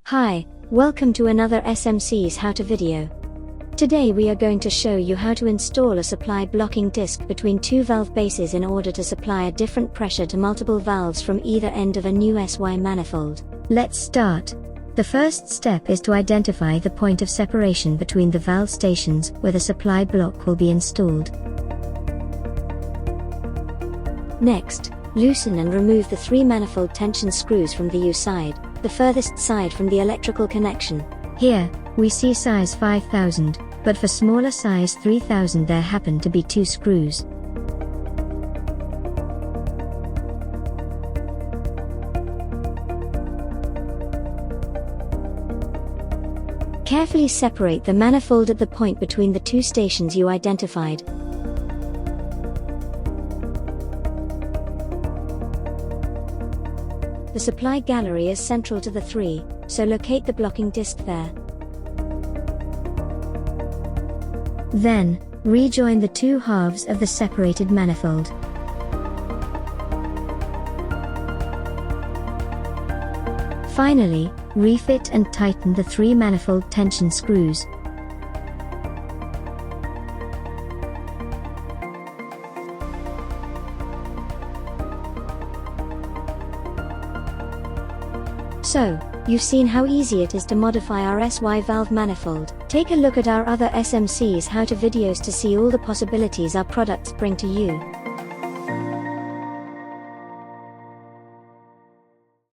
Hi, welcome to another SMC's how-to video. Today we are going to show you how to install a supply blocking disc between two valve bases in order to supply a different pressure to multiple valves from either end of a new SY manifold. Let's start. The first step is to identify the point of separation between the valve stations where the supply block will be installed. Next, loosen and remove the 3 manifold tension screws from the U side, the furthest side from the electrical connection. Here, we see size 5000, but for smaller size 3000 there happen to be 2 screws. Carefully separate the manifold at the point between the 2 stations you identified. The supply gallery is central to the 3, so locate the blocking disc there. Then, rejoin the 2 halves of the separated manifold. Finally, refit and tighten the 3 manifold tension screws. So, you've seen how easy it is to modify our SY valve manifold. Take a look at our other SMC's how-to videos to see all the possibilities our products bring to you.